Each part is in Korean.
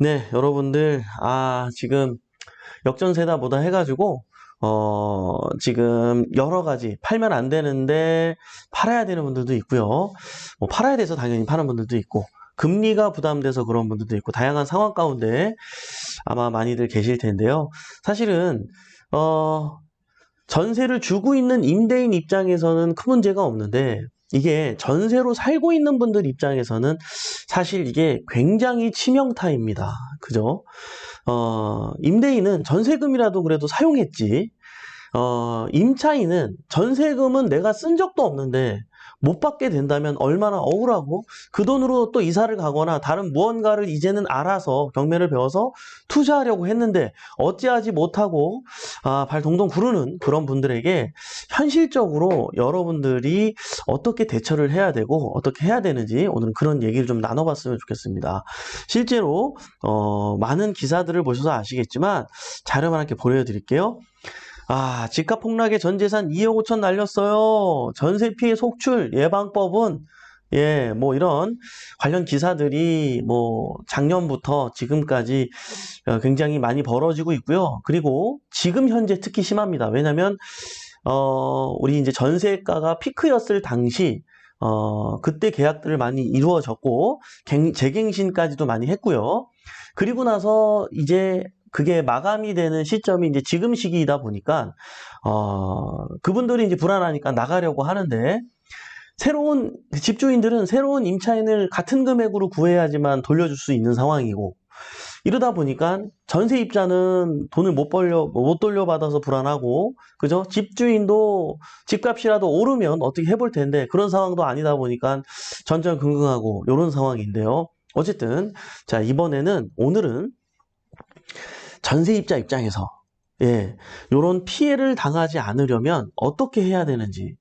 네, 여러분들, 지금 역전세다 뭐다 해가지고, 지금 여러 가지 팔면 안 되는데 팔아야 되는 분들도 있고요. 뭐 팔아야 돼서 당연히 파는 분들도 있고, 금리가 부담돼서 그런 분들도 있고, 다양한 상황 가운데 아마 많이들 계실 텐데요. 사실은, 어, 전세를 주고 있는 임대인 입장에서는 큰 문제가 없는데, 이게 전세로 살고 있는 분들 입장에서는 사실 이게 굉장히 치명타입니다. 그죠? 임대인은 전세금이라도 그래도 사용했지. 임차인은 전세금은 내가 쓴 적도 없는데 못 받게 된다면 얼마나 억울하고 그 돈으로 또 이사를 가거나 다른 무언가를 이제는 알아서 경매를 배워서 투자하려고 했는데 어찌하지 못하고 발 동동 구르는 그런 분들에게 현실적으로 여러분들이 어떻게 대처를 해야 되고 어떻게 해야 되는지 오늘은 그런 얘기를 좀 나눠봤으면 좋겠습니다. 실제로 많은 기사들을 보셔서 아시겠지만 자료만 이렇게 보여드릴게요. 집값 폭락에 전 재산 2억 5천 날렸어요. 전세 피해 속출 예방법은 뭐 이런 관련 기사들이 뭐 작년부터 지금까지 굉장히 많이 벌어지고 있고요. 그리고 지금 현재 특히 심합니다. 왜냐면 우리 이제 전세가가 피크였을 당시 그때 계약들을 많이 이루어졌고 재갱신까지도 많이 했고요. 그리고 나서 이제 그게 마감이 되는 시점이 이제 지금 시기이다 보니까, 그분들이 이제 불안하니까 나가려고 하는데, 집주인들은 새로운 임차인을 같은 금액으로 구해야지만 돌려줄 수 있는 상황이고, 이러다 보니까 전세입자는 돈을 못 돌려받아서 불안하고, 그죠? 집주인도 집값이라도 오르면 어떻게 해볼 텐데, 그런 상황도 아니다 보니까 전전긍긍하고, 이런 상황인데요. 어쨌든, 자, 오늘은 전세입자 입장에서 요런 피해를 당하지 않으려면 어떻게 해야 되는지.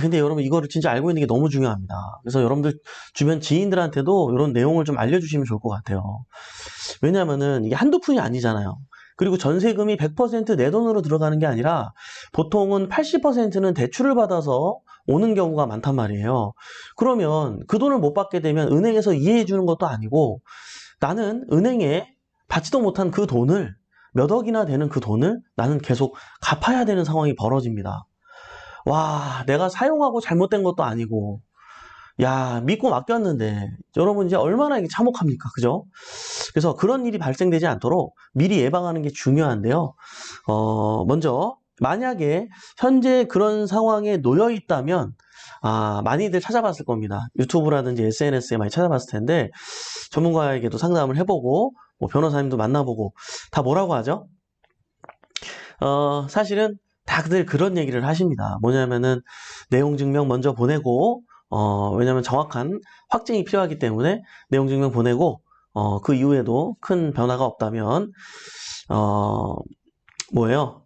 근데 여러분 이거를 진짜 알고 있는 게 너무 중요합니다. 그래서 여러분들 주변 지인들한테도 이런 내용을 좀 알려주시면 좋을 것 같아요. 왜냐면은 이게 한두 푼이 아니잖아요. 그리고 전세금이 100% 내 돈으로 들어가는 게 아니라 보통은 80%는 대출을 받아서 오는 경우가 많단 말이에요. 그러면 그 돈을 못 받게 되면 은행에서 이해해 주는 것도 아니고 나는 은행에 받지도 못한 그 돈을 몇 억이나 되는 그 돈을 나는 계속 갚아야 되는 상황이 벌어집니다. 와, 내가 사용하고 잘못된 것도 아니고, 야, 믿고 맡겼는데, 여러분 이제 얼마나 이게 참혹합니까? 그죠? 그래서 그런 일이 발생되지 않도록 미리 예방하는 게 중요한데요. 먼저, 만약에 현재 그런 상황에 놓여 있다면, 많이들 찾아봤을 겁니다. 유튜브라든지 SNS에 많이 찾아봤을 텐데, 전문가에게도 상담을 해보고, 뭐 변호사님도 만나보고, 다 뭐라고 하죠? 사실은 다들 그런 얘기를 하십니다. 뭐냐면은, 내용 증명 먼저 보내고, 왜냐면 정확한 확증이 필요하기 때문에 내용 증명 보내고, 그 이후에도 큰 변화가 없다면,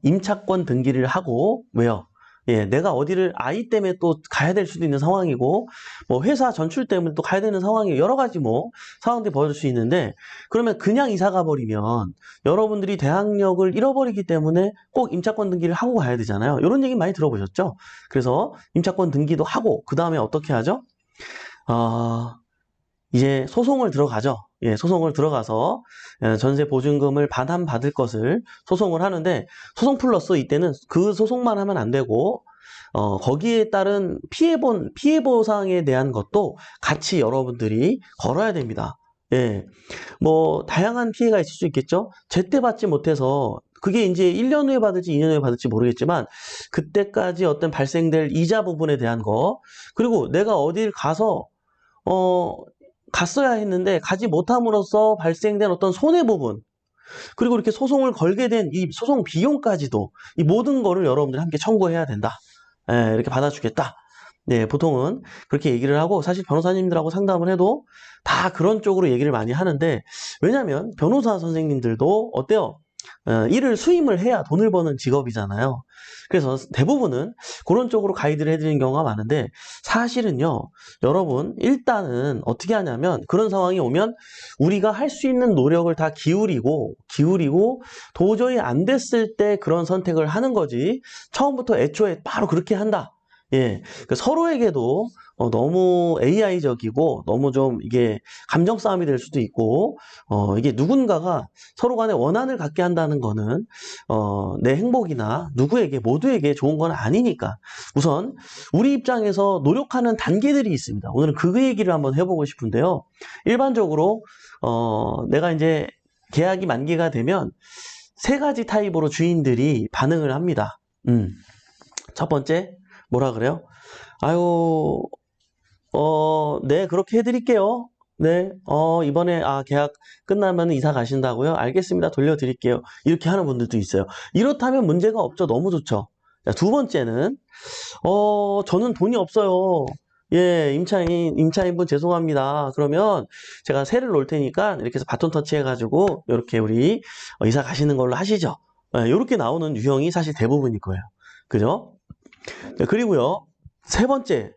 임차권 등기를 하고, 왜요? 내가 어디를 아이 때문에 또 가야 될 수도 있는 상황이고, 뭐 회사 전출 때문에 또 가야 되는 상황이 여러 가지 뭐 상황들이 벌어질 수 있는데, 그러면 그냥 이사 가버리면 여러분들이 대항력을 잃어버리기 때문에 꼭 임차권 등기를 하고 가야 되잖아요. 이런 얘기 많이 들어보셨죠? 그래서 임차권 등기도 하고, 그 다음에 어떻게 하죠? 이제 소송을 들어가죠. 소송을 들어가서 전세 보증금을 반환받을 것을 소송을 하는데 소송 플러스 이때는 그 소송만 하면 안 되고 거기에 따른 피해 보상에 대한 것도 같이 여러분들이 걸어야 됩니다. 뭐 다양한 피해가 있을 수 있겠죠. 제때 받지 못해서 그게 이제 1년 후에 받을지 2년 후에 받을지 모르겠지만 그때까지 어떤 발생될 이자 부분에 대한 거 그리고 내가 어딜 가서 갔어야 했는데 가지 못함으로써 발생된 어떤 손해 부분 그리고 이렇게 소송을 걸게 된 이 소송 비용까지도 이 모든 거를 여러분들이 함께 청구해야 된다. 이렇게 받아주겠다. 보통은 그렇게 얘기를 하고 사실 변호사님들하고 상담을 해도 다 그런 쪽으로 얘기를 많이 하는데 왜냐하면 변호사 선생님들도 어때요? 일을 수임을 해야 돈을 버는 직업이잖아요. 그래서 대부분은 그런 쪽으로 가이드를 해드리는 경우가 많은데 사실은요, 여러분 일단은 어떻게 하냐면 그런 상황이 오면 우리가 할 수 있는 노력을 다 기울이고 도저히 안 됐을 때 그런 선택을 하는 거지 처음부터 애초에 바로 그렇게 한다. 예, 그 서로에게도 너무 AI적이고 너무 좀 이게 감정 싸움이 될 수도 있고 이게 누군가가 서로 간에 원한을 갖게 한다는 거는 내 행복이나 누구에게 모두에게 좋은 건 아니니까 우선 우리 입장에서 노력하는 단계들이 있습니다. 오늘은 그 얘기를 한번 해보고 싶은데요. 일반적으로 내가 이제 계약이 만기가 되면 세 가지 타입으로 주인들이 반응을 합니다. 첫 번째 뭐라 그래요? 아유, 네, 그렇게 해드릴게요. 네, 이번에, 계약 끝나면 이사 가신다고요? 알겠습니다. 돌려드릴게요. 이렇게 하는 분들도 있어요. 이렇다면 문제가 없죠. 너무 좋죠. 자, 두 번째는, 저는 돈이 없어요. 예, 임차인분 죄송합니다. 그러면 제가 세를 놓을 테니까 이렇게 해서 바톤 터치 해가지고, 이렇게 우리 이사 가시는 걸로 하시죠. 예, 이렇게 나오는 유형이 사실 대부분일 거예요. 그죠? 네, 그리고요, 세 번째.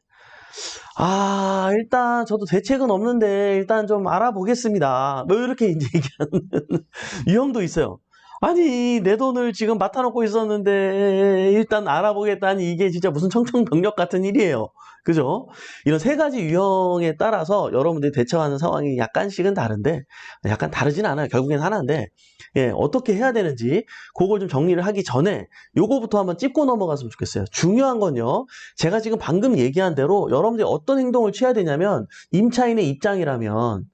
일단 저도 대책은 없는데 일단 좀 알아보겠습니다. 뭐 이렇게 이제 얘기하는 유형도 있어요. 아니, 내 돈을 지금 맡아놓고 있었는데 일단 알아보겠다니 이게 진짜 무슨 청천벽력 같은 일이에요. 그죠? 이런 세 가지 유형에 따라서 여러분들이 대처하는 상황이 약간씩은 다른데, 약간 다르진 않아요. 결국엔 하나인데, 예, 어떻게 해야 되는지, 그걸 좀 정리를 하기 전에, 요거부터 한번 짚고 넘어갔으면 좋겠어요. 중요한 건요, 제가 지금 방금 얘기한 대로 여러분들이 어떤 행동을 취해야 되냐면, 임차인의 입장이라면,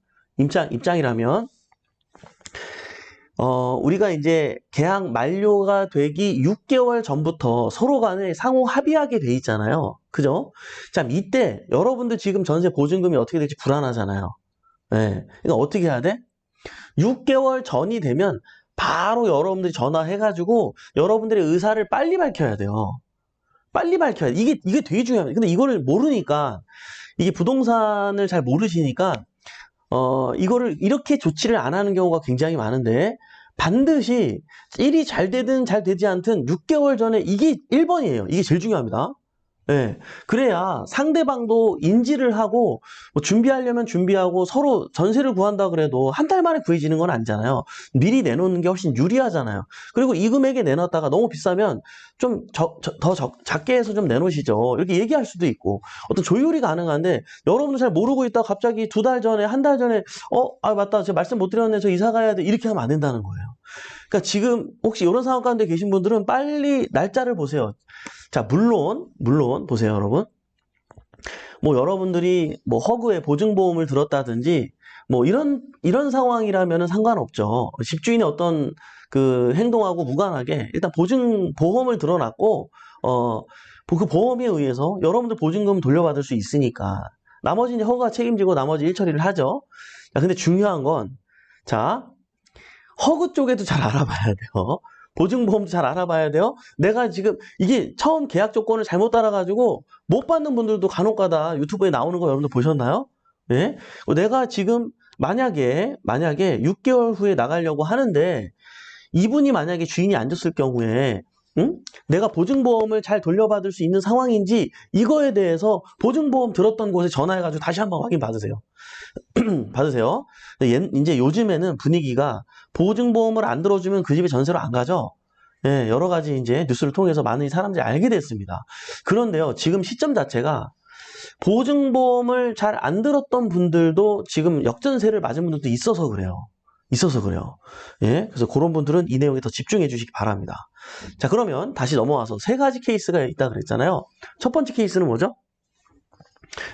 우리가 이제 계약 만료가 되기 6개월 전부터 서로 간에 상호 합의하게 돼 있잖아요. 그죠? 자, 이때 여러분들 지금 전세 보증금이 어떻게 될지 불안하잖아요. 네. 그러니까 어떻게 해야 돼? 6개월 전이 되면 바로 여러분들이 전화해가지고 여러분들의 의사를 빨리 밝혀야 돼요. 빨리 밝혀야 돼. 이게 되게 중요합니다. 근데 이거를 모르니까, 이게 부동산을 잘 모르시니까, 이거를 이렇게 조치를 안 하는 경우가 굉장히 많은데, 반드시 일이 잘 되든 잘 되지 않든 6개월 전에 이게 1번이에요. 이게 제일 중요합니다. 예. 그래야 상대방도 인지를 하고, 뭐 준비하려면 준비하고, 서로 전세를 구한다 그래도 한 달 만에 구해지는 건 아니잖아요. 미리 내놓는 게 훨씬 유리하잖아요. 그리고 이 금액에 내놨다가 너무 비싸면 좀 작게 해서 좀 내놓으시죠. 이렇게 얘기할 수도 있고, 어떤 조율이 가능한데, 여러분도 잘 모르고 있다가 갑자기 두 달 전에, 한 달 전에, 맞다. 제가 말씀 못 드렸네. 저 이사 가야 돼. 이렇게 하면 안 된다는 거예요. 그러니까 지금 혹시 이런 상황 가운데 계신 분들은 빨리 날짜를 보세요. 자, 물론 보세요, 여러분. 뭐 여러분들이 뭐 허그에 보증보험을 들었다든지 뭐 이런 상황이라면은 상관없죠. 집주인의 어떤 그 행동하고 무관하게 일단 보험을 들어놨고 그 보험에 의해서 여러분들 보증금 돌려받을 수 있으니까 나머지 이제 허그가 책임지고 나머지 일 처리를 하죠. 자, 근데 중요한 건 자, 허그 쪽에도 잘 알아봐야 돼요. 보증보험도 잘 알아봐야 돼요. 내가 지금 이게 처음 계약 조건을 잘못 따라가지고 못 받는 분들도 간혹가다 유튜브에 나오는 거 여러분들 보셨나요? 예? 내가 지금 만약에 6개월 후에 나가려고 하는데 이분이 만약에 주인이 안 줬을 경우에 내가 보증보험을 잘 돌려받을 수 있는 상황인지 이거에 대해서 보증보험 들었던 곳에 전화해가지고 다시 한번 확인 받으세요. 받으세요. 이제 요즘에는 분위기가 보증보험을 안 들어주면 그 집에 전세로 안 가죠. 예, 여러 가지 이제 뉴스를 통해서 많은 사람들이 알게 됐습니다. 그런데요, 지금 시점 자체가 보증보험을 잘 안 들었던 분들도 지금 역전세를 맞은 분들도 있어서 그래요. 예, 그래서 그런 분들은 이 내용에 더 집중해 주시기 바랍니다. 자, 그러면 다시 넘어와서 세 가지 케이스가 있다 그랬잖아요. 첫 번째 케이스는 뭐죠?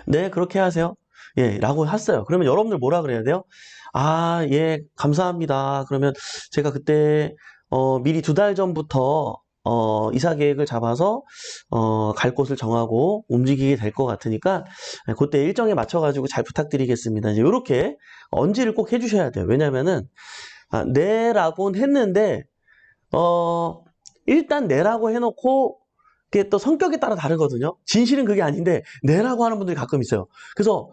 네, 그렇게 하세요. 예, 라고 했어요. 그러면 여러분들 뭐라 그래야 돼요? 예, 감사합니다. 그러면 제가 그때, 미리 2달 전부터, 이사 계획을 잡아서, 갈 곳을 정하고 움직이게 될 것 같으니까, 그때 일정에 맞춰가지고 잘 부탁드리겠습니다. 이제 이렇게 언지를 꼭 해주셔야 돼요. 왜냐면은, 네라고는 했는데, 일단 네라고 해놓고, 그게 또 성격에 따라 다르거든요. 진실은 그게 아닌데 내라고 하는 분들이 가끔 있어요. 그래서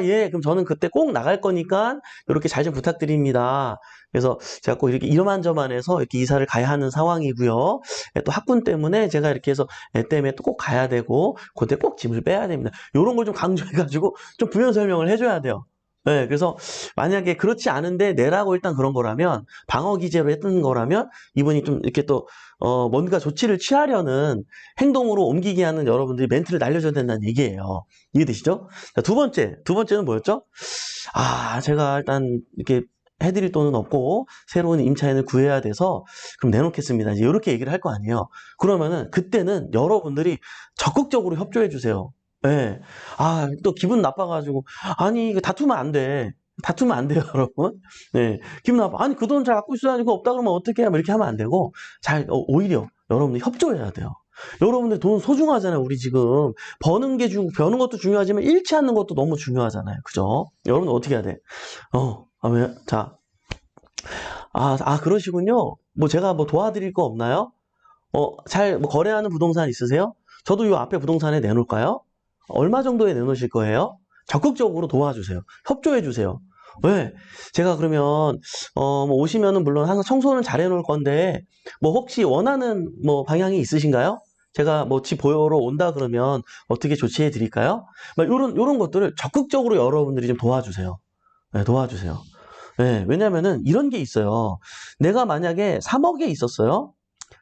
예, 그럼 저는 그때 꼭 나갈 거니까 이렇게 잘 좀 부탁드립니다. 그래서 제가 꼭 이렇게 이러만저만해서 이렇게 이사를 가야 하는 상황이고요. 또 학군 때문에 제가 이렇게 해서 애 때문에 또 꼭 가야 되고 그때 꼭 짐을 빼야 됩니다. 이런 걸 좀 강조해가지고 좀 부연 설명을 해줘야 돼요. 네, 그래서 만약에 그렇지 않은데 내라고 일단 그런 거라면 방어 기제로 했던 거라면 이분이 좀 이렇게 또 뭔가 조치를 취하려는 행동으로 옮기게 하는 여러분들이 멘트를 날려줘야 된다는 얘기예요. 이해되시죠? 자, 두 번째는 뭐였죠? 제가 일단 이렇게 해드릴 돈은 없고 새로운 임차인을 구해야 돼서 그럼 내놓겠습니다. 이제 이렇게 얘기를 할 거 아니에요. 그러면은 그때는 여러분들이 적극적으로 협조해 주세요. 예. 또 기분 나빠가지고 아니 이거 다투면 안 돼. 다투면 안 돼요, 여러분. 네. 기분 나빠. 아니 그 돈 잘 갖고 있어야 하고 없다 그러면 어떻게 해? 뭐 이렇게 하면 안 되고 오히려 여러분들 협조해야 돼요. 여러분들 돈 소중하잖아요. 우리 지금 버는 것도 중요하지만 잃지 않는 것도 너무 중요하잖아요. 그죠? 여러분 어떻게 해야 돼? 왜? 자, 그러시군요. 뭐 제가 뭐 도와드릴 거 없나요? 뭐 거래하는 부동산 있으세요? 저도 이 앞에 부동산에 내놓을까요? 얼마 정도에 내놓으실 거예요? 적극적으로 도와주세요. 협조해 주세요. 왜? 제가 그러면 뭐 오시면은 물론 항상 청소는 잘 해놓을 건데 뭐 혹시 원하는 뭐 방향이 있으신가요? 제가 뭐 집 보여러 온다 그러면 어떻게 조치해 드릴까요? 요런 것들을 적극적으로 여러분들이 좀 도와주세요. 네, 도와주세요. 네, 왜냐면은 이런 게 있어요. 내가 만약에 3억에 있었어요.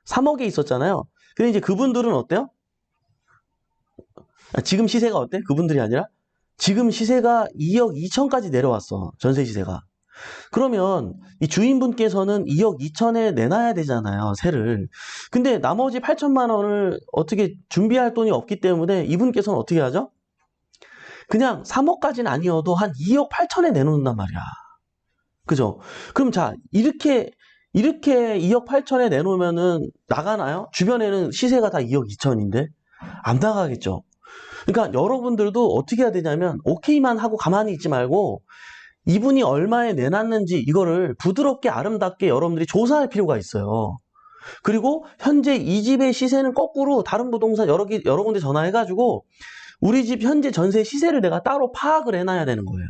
3억에 있었잖아요. 근데 이제 그분들은 어때요? 지금 시세가 어때? 그분들이 아니라? 지금 시세가 2억 2천까지 내려왔어. 전세 시세가. 그러면 이 주인분께서는 2억 2천에 내놔야 되잖아요. 세를. 근데 나머지 8천만 원을 어떻게 준비할 돈이 없기 때문에 이분께서는 어떻게 하죠? 그냥 3억까지는 아니어도 한 2억 8천에 내놓는단 말이야. 그죠? 그럼 자, 이렇게 2억 8천에 내놓으면은 나가나요? 주변에는 시세가 다 2억 2천인데? 안 나가겠죠. 그러니까 여러분들도 어떻게 해야 되냐면 오케이만 하고 가만히 있지 말고 이분이 얼마에 내놨는지 이거를 부드럽게 아름답게 여러분들이 조사할 필요가 있어요. 그리고 현재 이 집의 시세는 거꾸로 다른 부동산 여러 군데 전화해가지고 우리 집 현재 전세 시세를 내가 따로 파악을 해놔야 되는 거예요.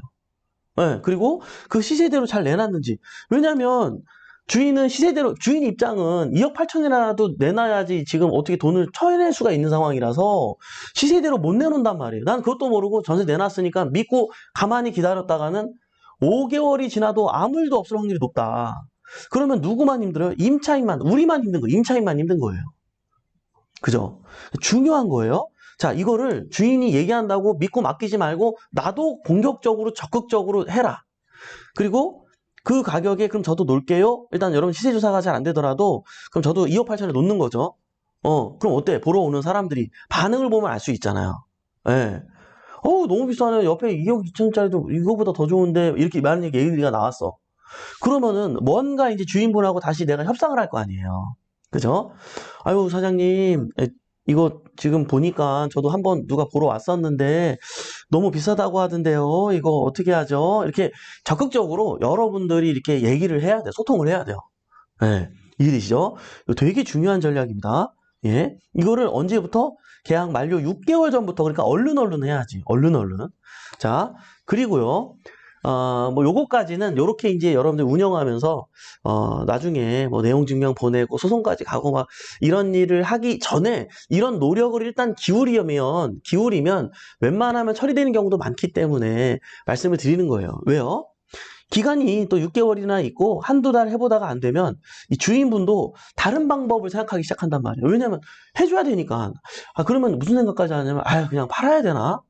네, 그리고 그 시세대로 잘 내놨는지. 왜냐면 주인은 시세대로, 주인 입장은 2억 8천이라도 내놔야지 지금 어떻게 돈을 쳐낼 수가 있는 상황이라서 시세대로 못 내놓는단 말이에요. 난 그것도 모르고 전세 내놨으니까 믿고 가만히 기다렸다가는 5개월이 지나도 아무 일도 없을 확률이 높다. 그러면 누구만 힘들어요? 임차인만, 우리만 힘든 거예요. 임차인만 힘든 거예요. 그죠? 중요한 거예요. 자, 이거를 주인이 얘기한다고 믿고 맡기지 말고 나도 공격적으로 적극적으로 해라. 그리고 그 가격에 그럼 저도 놓을게요. 일단 여러분 시세 조사가 잘 안 되더라도 그럼 저도 2억 8천에 놓는 거죠. 그럼 어때? 보러 오는 사람들이 반응을 보면 알 수 있잖아요. 예. 너무 비싸네. 옆에 2억 2천짜리도 이거보다 더 좋은데 이렇게 많은 얘기가 나왔어. 그러면은 뭔가 이제 주인분하고 다시 내가 협상을 할 거 아니에요. 그죠? 아유, 사장님, 이거 지금 보니까 저도 한번 누가 보러 왔었는데 너무 비싸다고 하던데요. 이거 어떻게 하죠? 이렇게 적극적으로 여러분들이 이렇게 얘기를 해야 돼. 소통을 해야 돼요. 예. 이해되시죠? 이거 되게 중요한 전략입니다. 예. 이거를 언제부터? 계약 만료 6개월 전부터, 그러니까 얼른 해야지. 얼른. 자, 그리고요. 뭐 요거까지는 요렇게 이제 여러분들 운영하면서 나중에 뭐 내용 증명 보내고 소송까지 가고 막 이런 일을 하기 전에 이런 노력을 일단 기울이면 웬만하면 처리되는 경우도 많기 때문에 말씀을 드리는 거예요. 왜요? 기간이 또 6개월이나 있고 한두 달 해보다가 안 되면 이 주인분도 다른 방법을 생각하기 시작한단 말이에요. 왜냐면 해줘야 되니까. 그러면 무슨 생각까지 하냐면 그냥 팔아야 되나?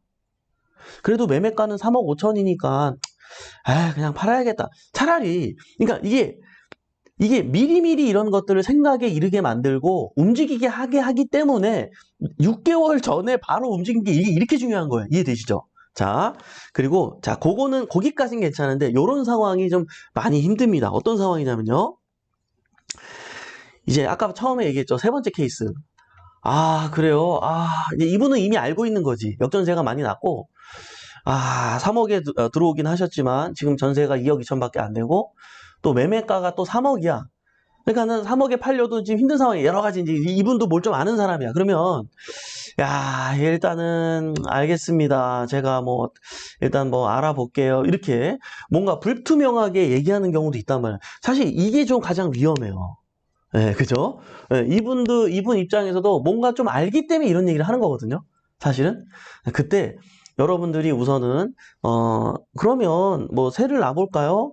그래도 매매가는 3억 5천이니까 그냥 팔아야겠다. 차라리, 그러니까 이게 미리미리 이런 것들을 생각에 이르게 만들고 움직이게 하게 하기 때문에 6개월 전에 바로 움직인 게 이게 이렇게 중요한 거예요. 이해되시죠? 자, 그리고, 자, 거기까지는 괜찮은데, 요런 상황이 좀 많이 힘듭니다. 어떤 상황이냐면요. 이제 아까 처음에 얘기했죠. 세 번째 케이스. 그래요. 이제 이분은 이미 알고 있는 거지. 역전세가 많이 났고, 3억에 들어오긴 하셨지만 지금 전세가 2억 2천밖에 안 되고 또 매매가가 또 3억이야. 그러니까는 3억에 팔려도 지금 힘든 상황이 여러 가지 이제 이분도 뭘 좀 아는 사람이야. 그러면 일단은 알겠습니다. 제가 뭐 일단 뭐 알아볼게요. 이렇게 뭔가 불투명하게 얘기하는 경우도 있단 말이야. 사실 이게 좀 가장 위험해요. 네, 그죠? 네, 이분 입장에서도 뭔가 좀 알기 때문에 이런 얘기를 하는 거거든요. 사실은 그때 여러분들이 우선은, 그러면 뭐 세를 놔볼까요?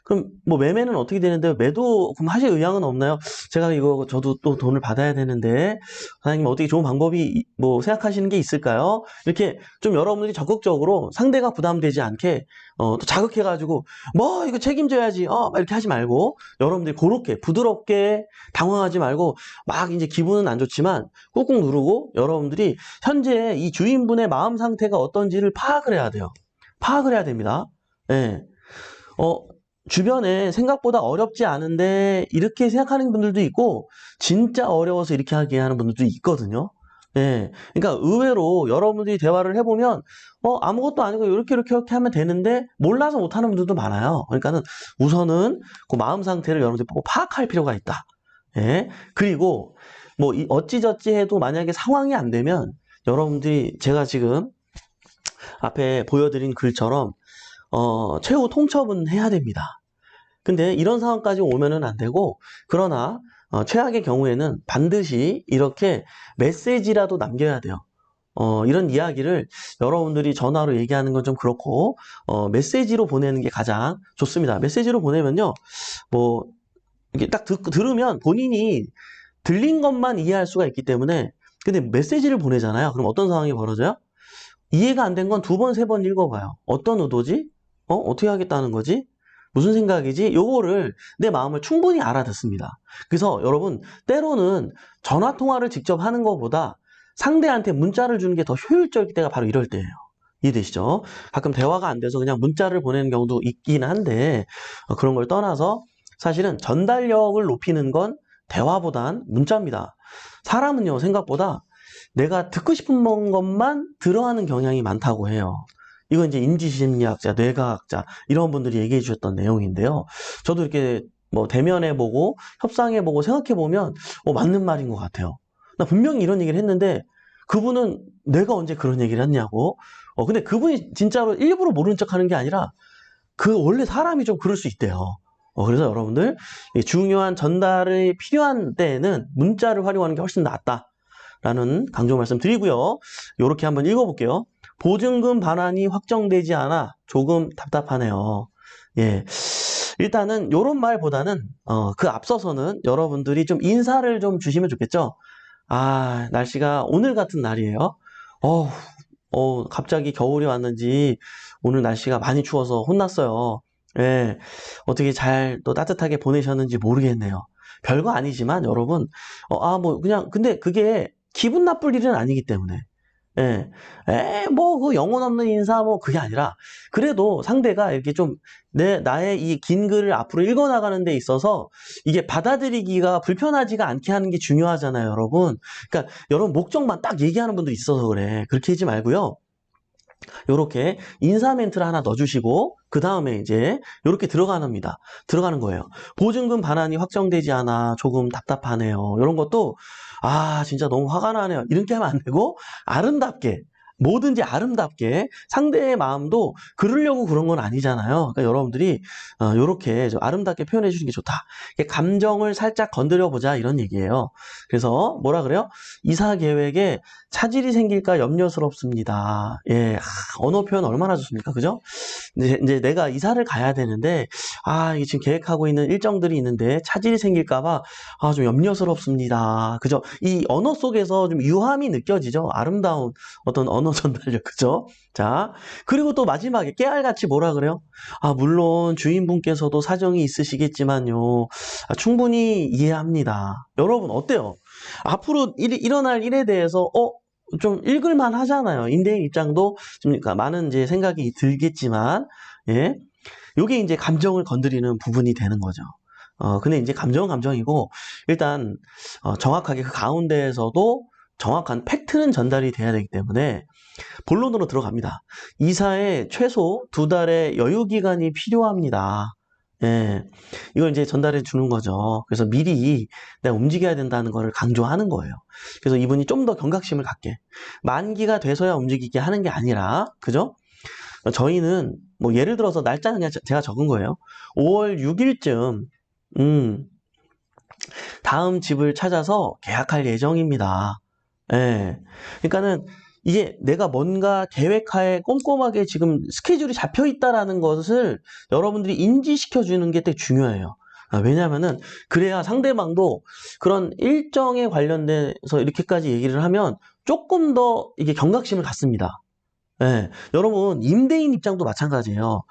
그럼 뭐 매매는 어떻게 되는데 매도 그럼 하실 의향은 없나요? 제가 이거 저도 또 돈을 받아야 되는데 사장님 어떻게 좋은 방법이 뭐 생각하시는 게 있을까요? 이렇게 좀 여러분들이 적극적으로 상대가 부담되지 않게 또 자극해가지고 뭐 이거 책임져야지 막 이렇게 하지 말고 여러분들이 그렇게 부드럽게 당황하지 말고 막 이제 기분은 안 좋지만 꾹꾹 누르고 여러분들이 현재 이 주인분의 마음 상태가 어떤지를 파악을 해야 돼요. 파악을 해야 됩니다. 예. 어, 주변에 생각보다 어렵지 않은데 이렇게 생각하는 분들도 있고 진짜 어려워서 이렇게 하게 하는 분들도 있거든요. 예. 그러니까 의외로 여러분들이 대화를 해보면 아무것도 아니고 이렇게 하면 되는데 몰라서 못하는 분들도 많아요. 그러니까는 우선은 그 마음 상태를 여러분들이 꼭 파악할 필요가 있다. 예. 그리고 뭐 어찌저찌 해도 만약에 상황이 안 되면 여러분들이 제가 지금 앞에 보여드린 글처럼 최후 통첩은 해야 됩니다. 근데 이런 상황까지 오면은 안 되고, 그러나 최악의 경우에는 반드시 이렇게 메시지라도 남겨야 돼요. 이런 이야기를 여러분들이 전화로 얘기하는 건 좀 그렇고, 메시지로 보내는 게 가장 좋습니다. 메시지로 보내면요, 뭐, 이게 딱 들으면 본인이 들린 것만 이해할 수가 있기 때문에, 근데 메시지를 보내잖아요. 그럼 어떤 상황이 벌어져요? 이해가 안 된 건 두 번, 세 번 읽어봐요. 어떤 의도지? 어떻게 하겠다는 거지? 무슨 생각이지? 요거를 내 마음을 충분히 알아듣습니다. 그래서 여러분, 때로는 전화 통화를 직접 하는 것보다 상대한테 문자를 주는 게 더 효율적일 때가 바로 이럴 때예요. 이해되시죠? 가끔 대화가 안 돼서 그냥 문자를 보내는 경우도 있긴 한데 그런 걸 떠나서 사실은 전달력을 높이는 건 대화보단 문자입니다. 사람은요, 생각보다 내가 듣고 싶은 것만 들어하는 경향이 많다고 해요. 이건 이제 인지심리학자, 뇌과학자 이런 분들이 얘기해 주셨던 내용인데요. 저도 이렇게 뭐 대면해 보고 협상해 보고 생각해 보면 맞는 말인 것 같아요. 나 분명히 이런 얘기를 했는데 그분은 내가 언제 그런 얘기를 했냐고. 근데 그분이 진짜로 일부러 모르는 척 하는 게 아니라 그 원래 사람이 좀 그럴 수 있대요. 그래서 여러분들 중요한 전달이 필요한 때에는 문자를 활용하는 게 훨씬 낫다. 라는 강조 말씀 드리고요. 이렇게 한번 읽어볼게요. 보증금 반환이 확정되지 않아 조금 답답하네요. 예. 일단은 이런 말보다는 그 앞서서는 여러분들이 좀 인사를 좀 주시면 좋겠죠. 아, 날씨가 오늘 같은 날이에요. 갑자기 겨울이 왔는지 오늘 날씨가 많이 추워서 혼났어요. 예. 어떻게 잘 또 따뜻하게 보내셨는지 모르겠네요. 별거 아니지만 여러분, 뭐 그냥 근데 그게 기분 나쁠 일은 아니기 때문에. 예. 뭐, 그 영혼 없는 인사, 뭐, 그게 아니라, 그래도 상대가 이렇게 좀, 나의 이 긴 글을 앞으로 읽어나가는 데 있어서, 이게 받아들이기가 불편하지가 않게 하는 게 중요하잖아요, 여러분. 그러니까, 여러분 목적만 딱 얘기하는 분도 있어서 그래. 그렇게 하지 말고요. 요렇게 인사 멘트를 하나 넣어주시고 그 다음에 이제 요렇게 들어가는 거예요. 보증금 반환이 확정되지 않아 조금 답답하네요. 이런 것도 진짜 너무 화가 나네요. 이렇게 하면 안 되고 아름답게 뭐든지 아름답게 상대의 마음도 그러려고 그런 건 아니잖아요. 그러니까 여러분들이 요렇게 좀 아름답게 표현해 주시는 게 좋다. 감정을 살짝 건드려 보자 이런 얘기예요. 그래서 뭐라 그래요? 이사 계획에 차질이 생길까 염려스럽습니다. 예, 언어 표현 얼마나 좋습니까? 그죠? 이제 내가 이사를 가야 되는데, 이게 지금 계획하고 있는 일정들이 있는데, 차질이 생길까봐, 좀 염려스럽습니다. 그죠? 이 언어 속에서 좀 유함이 느껴지죠? 아름다운 어떤 언어 전달력, 그죠? 자, 그리고 또 마지막에 깨알같이 뭐라 그래요? 물론 주인분께서도 사정이 있으시겠지만요. 충분히 이해합니다. 여러분, 어때요? 앞으로 일어날 일에 대해서, 좀 읽을만 하잖아요. 임대인 입장도 좀 그러니까 많은 이제 생각이 들겠지만, 예. 요게 이제 감정을 건드리는 부분이 되는 거죠. 근데 이제 감정은 감정이고, 일단, 정확하게 그 가운데에서도 정확한 팩트는 전달이 돼야 되기 때문에, 본론으로 들어갑니다. 이사에 최소 2달의 여유 기간이 필요합니다. 예. 이걸 이제 전달해 주는 거죠. 그래서 미리 내가 움직여야 된다는 거를 강조하는 거예요. 그래서 이분이 좀 더 경각심을 갖게. 만기가 돼서야 움직이게 하는 게 아니라, 그죠? 저희는, 뭐, 예를 들어서 날짜는 그냥 제가 적은 거예요. 5월 6일쯤, 다음 집을 찾아서 계약할 예정입니다. 예. 그러니까는, 이게 내가 뭔가 계획하에 꼼꼼하게 지금 스케줄이 잡혀 있다라는 것을 여러분들이 인지시켜 주는 게 되게 중요해요. 왜냐면은 그래야 상대방도 그런 일정에 관련돼서 이렇게까지 얘기를 하면 조금 더 이게 경각심을 갖습니다. 예. 여러분, 임대인 입장도 마찬가지예요.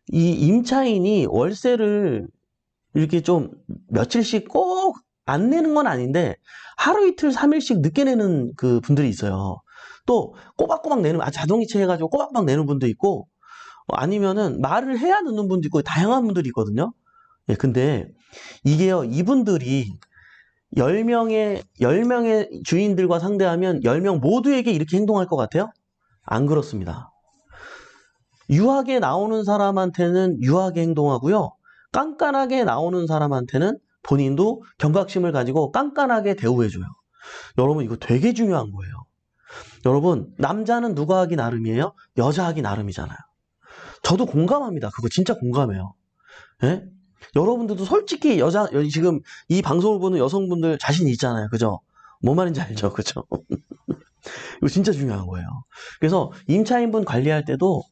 이 임차인이 월세를 이렇게 좀 며칠씩 꼭 안 내는 건 아닌데 하루 이틀 3일씩 늦게 내는 그 분들이 있어요. 또 꼬박꼬박 내는 자동이체 해가지고 꼬박꼬박 내는 분도 있고 아니면은 말을 해야 늦는 분도 있고 다양한 분들이 있거든요. 예, 근데 이게요, 이분들이 10명의 주인들과 상대하면 10명 모두에게 이렇게 행동할 것 같아요? 안 그렇습니다. 유하게 나오는 사람한테는 유하게 행동하고요. 깐깐하게 나오는 사람한테는 본인도 경각심을 가지고 깐깐하게 대우해줘요. 여러분, 이거 되게 중요한 거예요. 여러분, 남자는 누가 하기 나름이에요? 여자 하기 나름이잖아요. 저도 공감합니다. 그거 진짜 공감해요. 예? 여러분들도 솔직히 지금 이 방송을 보는 여성분들 자신 있잖아요. 그죠? 뭔 말인지 알죠? 그죠? 이거 진짜 중요한 거예요. 그래서 임차인분 관리할 때도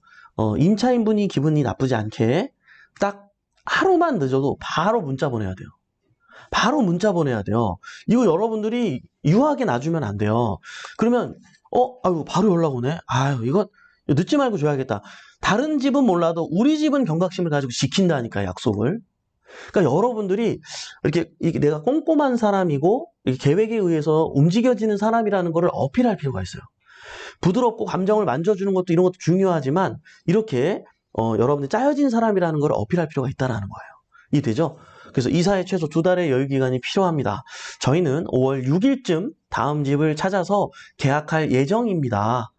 임차인분이 기분이 나쁘지 않게 딱 하루만 늦어도 바로 문자 보내야 돼요. 바로 문자 보내야 돼요. 이거 여러분들이 유하게 놔주면 안 돼요. 그러면 아유 바로 연락 오네. 아유 이거 늦지 말고 줘야겠다. 다른 집은 몰라도 우리 집은 경각심을 가지고 지킨다니까 약속을. 그러니까 여러분들이 이렇게 내가 꼼꼼한 사람이고 계획에 의해서 움직여지는 사람이라는 것을 어필할 필요가 있어요. 부드럽고 감정을 만져주는 것도 이런 것도 중요하지만 이렇게 여러분들이 짜여진 사람이라는 걸 어필할 필요가 있다는 거예요. 이해되죠? 그래서 이사에 최소 2달의 여유 기간이 필요합니다. 저희는 5월 6일쯤 다음 집을 찾아서 계약할 예정입니다.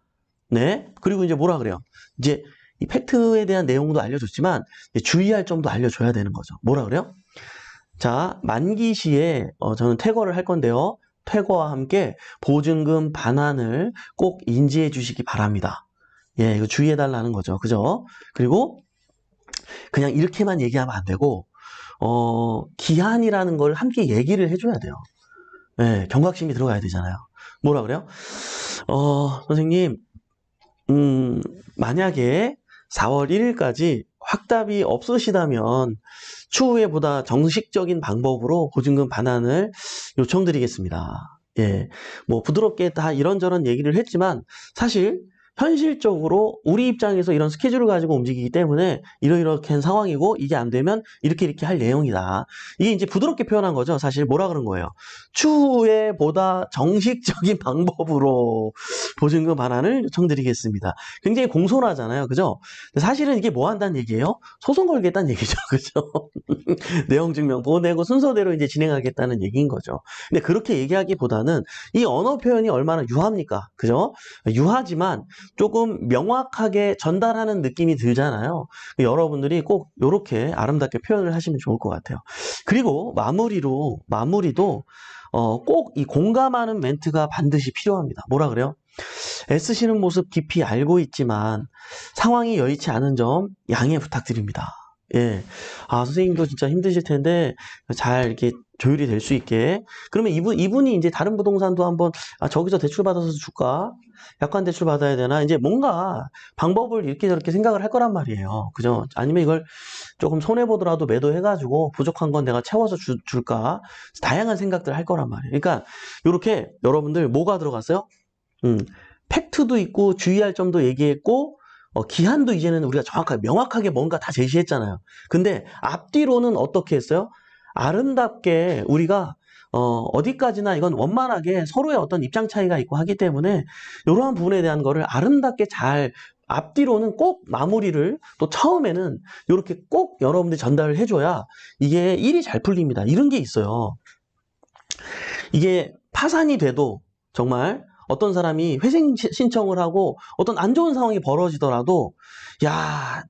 네. 그리고 이제 뭐라 그래요? 이제 이 팩트에 대한 내용도 알려줬지만 주의할 점도 알려줘야 되는 거죠. 뭐라 그래요? 자, 만기 시에 저는 퇴거를 할 건데요. 퇴거와 함께 보증금 반환을 꼭 인지해 주시기 바랍니다. 예, 이거 주의해 달라는 거죠. 그죠? 그리고 그냥 이렇게만 얘기하면 안 되고 기한이라는 걸 함께 얘기를 해줘야 돼요. 예, 경각심이 들어가야 되잖아요. 뭐라 그래요? 선생님, 만약에 4월 1일까지 확답이 없으시다면 추후에 보다 정식적인 방법으로 보증금 반환을 요청드리겠습니다. 예, 뭐 부드럽게 다 이런저런 얘기를 했지만 사실 현실적으로 우리 입장에서 이런 스케줄을 가지고 움직이기 때문에 이러이러한 상황이고 이게 안 되면 이렇게 할 내용이다. 이게 이제 부드럽게 표현한 거죠. 사실 뭐라 그런 거예요? 추후에 보다 정식적인 방법으로 보증금 반환을 요청드리겠습니다. 굉장히 공손하잖아요. 그죠? 사실은 이게 뭐 한다는 얘기예요? 소송 걸겠다는 얘기죠. 그죠? 내용 증명 보내고 순서대로 이제 진행하겠다는 얘기인 거죠. 근데 그렇게 얘기하기보다는 이 언어 표현이 얼마나 유합니까? 그죠? 유하지만 조금 명확하게 전달하는 느낌이 들잖아요. 여러분들이 꼭 이렇게 아름답게 표현을 하시면 좋을 것 같아요. 그리고 마무리도 꼭 이 공감하는 멘트가 반드시 필요합니다. 뭐라 그래요? 애쓰시는 모습 깊이 알고 있지만 상황이 여의치 않은 점 양해 부탁드립니다. 예. 선생님도 진짜 힘드실 텐데 잘 이렇게 조율이 될 수 있게. 그러면 이분이 이제 다른 부동산도 한번 저기서 대출 받아서 줄까? 약관 대출 받아야 되나? 이제 뭔가 방법을 이렇게 저렇게 생각을 할 거란 말이에요. 그죠? 아니면 이걸 조금 손해보더라도 매도해가지고 부족한 건 내가 채워서 줄까? 다양한 생각들을 할 거란 말이에요. 그러니까 이렇게 여러분들 뭐가 들어갔어요? 팩트도 있고 주의할 점도 얘기했고 기한도 이제는 우리가 정확하게 명확하게 뭔가 다 제시했잖아요. 근데 앞뒤로는 어떻게 했어요? 아름답게 우리가 어디까지나 이건 원만하게 서로의 어떤 입장 차이가 있고 하기 때문에 이러한 부분에 대한 거를 아름답게 잘 앞뒤로는 꼭 마무리를 또 처음에는 이렇게 꼭 여러분들이 전달을 해줘야 이게 일이 잘 풀립니다. 이런 게 있어요. 이게 파산이 돼도 정말 어떤 사람이 회생 신청을 하고 어떤 안 좋은 상황이 벌어지더라도 야,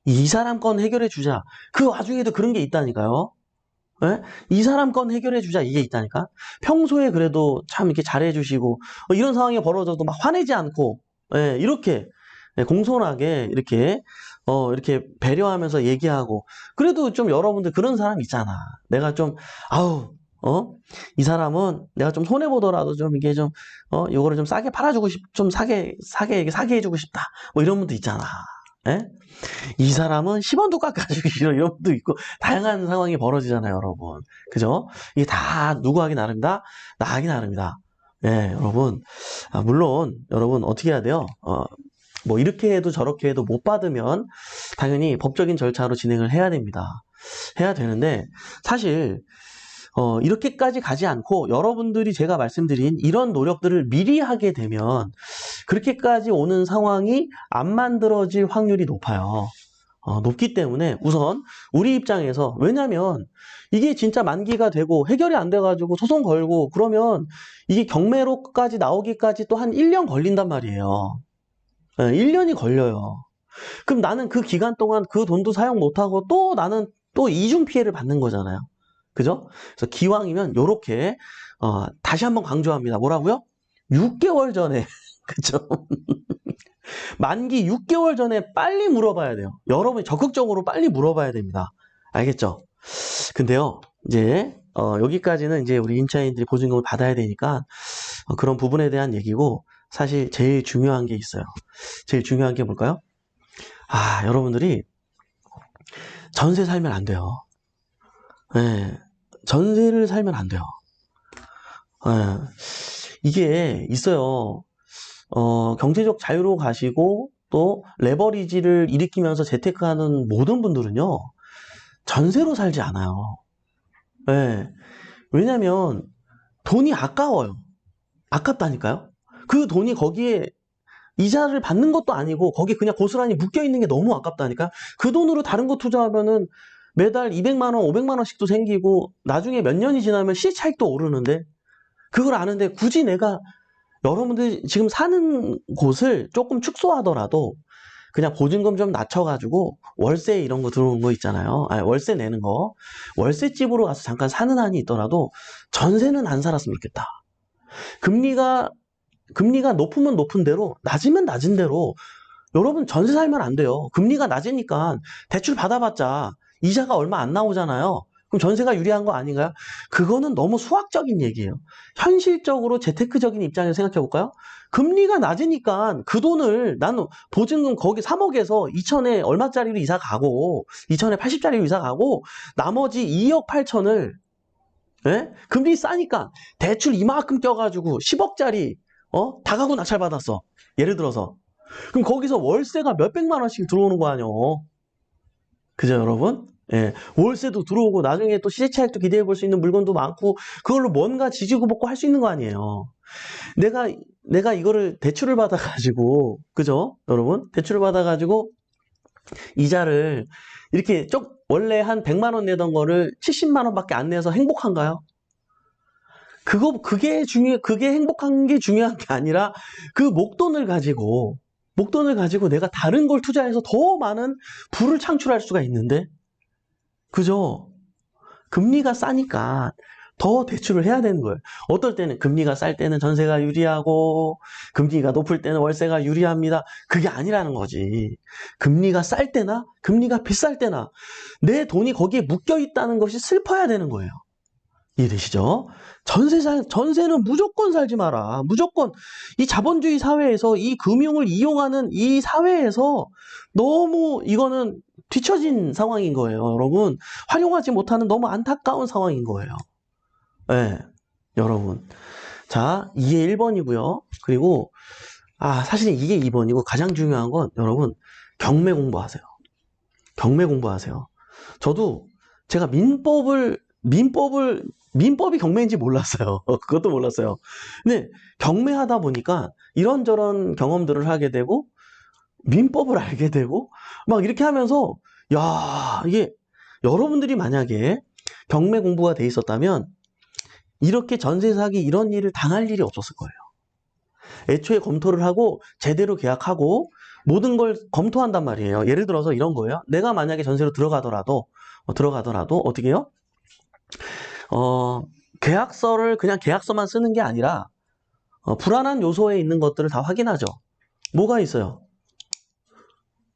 이 사람 건 해결해 주자. 그 와중에도 그런 게 있다니까요. 예? 이 사람 건 해결해 주자 이게 있다니까. 평소에 그래도 참 이렇게 잘해 주시고 이런 상황이 벌어져도 막 화내지 않고 이렇게 공손하게 이렇게 배려하면서 얘기하고 그래도 좀 여러분들 그런 사람 있잖아. 내가 좀 이 사람은 내가 좀 손해보더라도 좀 이게 좀, 요거를 좀 싸게 팔아주고 좀 사게 해주고 싶다. 뭐 이런 분도 있잖아. 예? 이 사람은 10원도 깎아주기 싫어. 이런 분도 있고, 다양한 상황이 벌어지잖아요, 여러분. 그죠? 이게 다 누구 하기 나름이다? 나 하기 나름이다. 예, 여러분. 물론, 여러분, 어떻게 해야 돼요? 뭐, 이렇게 해도 저렇게 해도 못 받으면, 당연히 법적인 절차로 진행을 해야 됩니다. 해야 되는데, 사실, 이렇게까지 가지 않고 여러분들이 제가 말씀드린 이런 노력들을 미리 하게 되면 그렇게까지 오는 상황이 안 만들어질 확률이 높아요. 높기 때문에 우선 우리 입장에서 왜냐면 이게 진짜 만기가 되고 해결이 안 돼가지고 소송 걸고 그러면 이게 경매로까지 나오기까지 또 한 1년 걸린단 말이에요. 1년이 걸려요. 그럼 나는 그 기간 동안 그 돈도 사용 못하고 또 나는 또 이중 피해를 받는 거잖아요. 그죠? 그래서 기왕이면 요렇게 다시 한번 강조합니다. 뭐라고요? 6개월 전에 그죠? 만기 6개월 전에 빨리 물어봐야 돼요. 여러분이 적극적으로 빨리 물어봐야 됩니다. 알겠죠? 근데요, 이제 여기까지는 이제 우리 임차인들이 보증금을 받아야 되니까 그런 부분에 대한 얘기고 사실 제일 중요한 게 있어요. 제일 중요한 게 뭘까요? 여러분들이 전세 살면 안 돼요. 네, 전세를 살면 안 돼요. 이게 있어요. 경제적 자유로 가시고 또 레버리지를 일으키면서 재테크하는 모든 분들은요. 전세로 살지 않아요. 네, 왜냐면 돈이 아까워요. 아깝다니까요. 그 돈이 거기에 이자를 받는 것도 아니고 거기 그냥 고스란히 묶여 있는 게 너무 아깝다니까. 그 돈으로 다른 거 투자하면은 매달 200만 원, 500만 원씩도 생기고 나중에 몇 년이 지나면 시차익도 오르는데 그걸 아는데 굳이 내가 여러분들 지금 사는 곳을 조금 축소하더라도 그냥 보증금 좀 낮춰가지고 월세 이런 거 들어오는 거 있잖아요. 월세 내는 거. 월세집으로 가서 잠깐 사는 한이 있더라도 전세는 안 살았으면 좋겠다. 금리가 높으면 높은 대로 낮으면 낮은 대로 여러분 전세 살면 안 돼요. 금리가 낮으니까 대출 받아봤자 이자가 얼마 안 나오잖아요. 그럼 전세가 유리한 거 아닌가요? 그거는 너무 수학적인 얘기예요. 현실적으로 재테크적인 입장에서 생각해 볼까요? 금리가 낮으니까 그 돈을 나는 보증금 거기 3억에서 2천에 얼마짜리로 이사 가고 2천에 80짜리로 이사 가고 나머지 2억 8천을 금리 싸니까 대출 이만큼 껴가지고 10억짜리 다가구 낙찰 받았어. 예를 들어서. 그럼 거기서 월세가 몇백만 원씩 들어오는 거 아니요. 그죠, 여러분? 예, 월세도 들어오고 나중에 또 시세 차익도 기대해 볼 수 있는 물건도 많고 그걸로 뭔가 지지고 볶고 할 수 있는 거 아니에요. 내가 이거를 대출을 받아가지고 그죠, 여러분? 대출을 받아가지고 이자를 이렇게 원래 한 100만 원 내던 거를 70만 원밖에 안 내서 행복한가요? 그게 행복한 게 중요한 게 아니라 그 목돈을 가지고 내가 다른 걸 투자해서 더 많은 부를 창출할 수가 있는데, 그죠? 금리가 싸니까 더 대출을 해야 되는 거예요. 어떨 때는 금리가 쌀 때는 전세가 유리하고, 금리가 높을 때는 월세가 유리합니다. 그게 아니라는 거지. 금리가 쌀 때나, 금리가 비쌀 때나, 내 돈이 거기에 묶여 있다는 것이 슬퍼야 되는 거예요. 이해되시죠? 전세는 무조건 살지 마라. 무조건 이 자본주의 사회에서 이 금융을 이용하는 이 사회에서 너무 이거는 뒤처진 상황인 거예요. 여러분, 활용하지 못하는 너무 안타까운 상황인 거예요. 네, 여러분. 자, 이게 1번이고요. 그리고 사실은 이게 2번이고 가장 중요한 건 여러분, 경매 공부하세요. 경매 공부하세요. 저도 제가 민법이 경매인지 몰랐어요. 그것도 몰랐어요. 근데 경매하다 보니까 이런저런 경험들을 하게 되고 민법을 알게 되고 막 이렇게 하면서 이게 여러분들이 만약에 경매 공부가 돼 있었다면 이렇게 전세 사기 이런 일을 당할 일이 없었을 거예요. 애초에 검토를 하고 제대로 계약하고 모든 걸 검토한단 말이에요. 예를 들어서 이런 거예요. 내가 만약에 전세로 들어가더라도 어떻게 해요? 계약서를 그냥 계약서만 쓰는 게 아니라 불안한 요소에 있는 것들을 다 확인하죠. 뭐가 있어요?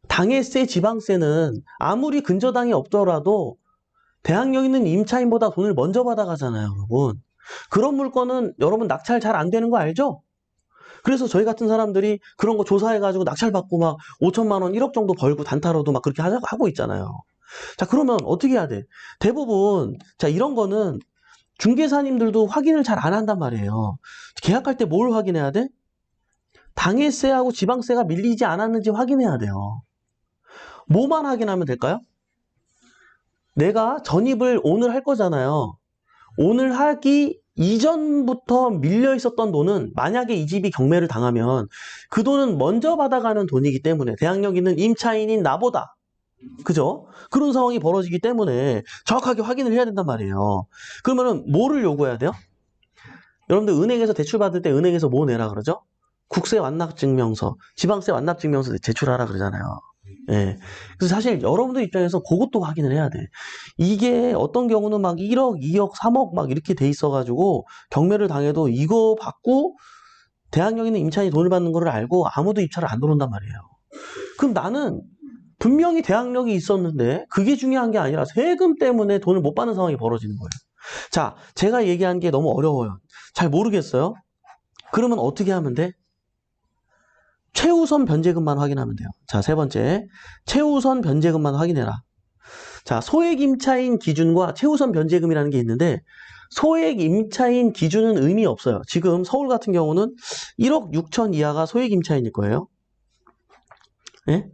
당해세, 지방세는 아무리 근저당이 없더라도 대항력 있는 임차인보다 돈을 먼저 받아가잖아요, 여러분. 그런 물건은 여러분 낙찰 잘 안 되는 거 알죠? 그래서 저희 같은 사람들이 그런 거 조사해가지고 낙찰 받고 막 5천만 원, 1억 정도 벌고 단타로도 막 그렇게 하고 있잖아요. 자, 그러면 어떻게 해야 돼? 대부분, 자, 이런 거는 중개사님들도 확인을 잘 안 한단 말이에요. 계약할 때 뭘 확인해야 돼? 당해세하고 지방세가 밀리지 않았는지 확인해야 돼요. 뭐만 확인하면 될까요? 내가 전입을 오늘 할 거잖아요. 오늘 하기 이전부터 밀려 있었던 돈은 만약에 이 집이 경매를 당하면 그 돈은 먼저 받아가는 돈이기 때문에 대항력 있는 임차인인 나보다, 그죠? 그런 상황이 벌어지기 때문에 정확하게 확인을 해야 된단 말이에요. 그러면은 뭐를 요구해야 돼요? 여러분들 은행에서 대출 받을 때 은행에서 뭐 내라 그러죠? 국세 완납증명서, 지방세 완납증명서 제출하라 그러잖아요. 예. 그래서 사실 여러분들 입장에서 그것도 확인을 해야 돼. 이게 어떤 경우는 막 1억, 2억, 3억 막 이렇게 돼 있어가지고 경매를 당해도 이거 받고 대항력 있는 임차인이 돈을 받는 거를 알고 아무도 입찰을 안 들어온단 말이에요. 그럼 나는 분명히 대항력이 있었는데 그게 중요한 게 아니라 세금 때문에 돈을 못 받는 상황이 벌어지는 거예요. 자, 제가 얘기한 게 너무 어려워요. 잘 모르겠어요. 그러면 어떻게 하면 돼? 최우선 변제금만 확인하면 돼요. 자, 세 번째. 최우선 변제금만 확인해라. 자, 소액 임차인 기준과 최우선 변제금이라는 게 있는데 소액 임차인 기준은 의미 없어요. 지금 서울 같은 경우는 1억 6천 이하가 소액 임차인일 거예요. 예?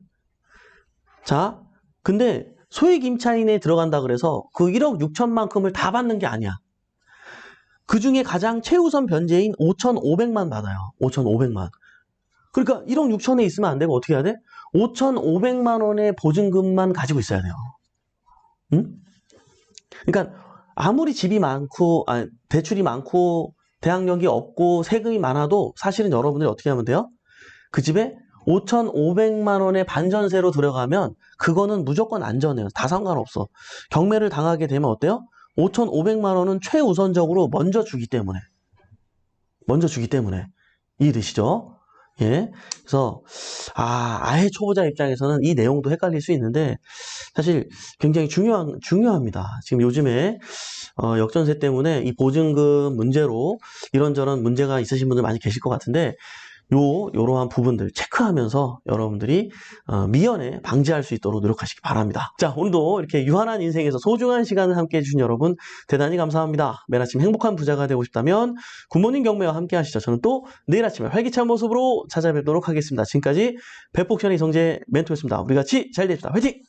자, 근데 소액 임차인에 들어간다 그래서 그 1억 6천만큼을 다 받는 게 아니야. 그 중에 가장 최우선 변제인 5,500만 받아요. 5,500만. 그러니까 1억 6천에 있으면 안 되고 어떻게 해야 돼? 5,500만 원의 보증금만 가지고 있어야 돼요. 응? 그러니까 아무리 집이 많고, 대출이 많고, 대항력이 없고, 세금이 많아도 사실은 여러분들이 어떻게 하면 돼요? 그 집에 5,500만 원의 반전세로 들어가면 그거는 무조건 안전해요. 다 상관없어. 경매를 당하게 되면 어때요? 5,500만 원은 최우선적으로 먼저 주기 때문에. 이해되시죠? 예. 그래서, 아예 초보자 입장에서는 이 내용도 헷갈릴 수 있는데, 사실 굉장히 중요합니다. 지금 요즘에, 역전세 때문에 이 보증금 문제로 이런저런 문제가 있으신 분들 많이 계실 것 같은데, 요러한 부분들 체크하면서 여러분들이 미연에 방지할 수 있도록 노력하시기 바랍니다. 자, 오늘도 이렇게 유한한 인생에서 소중한 시간을 함께 해주신 여러분 대단히 감사합니다. 매일 아침 행복한 부자가 되고 싶다면 굿모닝 경매와 함께 하시죠. 저는 또 내일 아침에 활기찬 모습으로 찾아뵙도록 하겠습니다. 지금까지 백복션의 이성재 멘토였습니다. 우리 같이 잘 됩시다. 화이팅!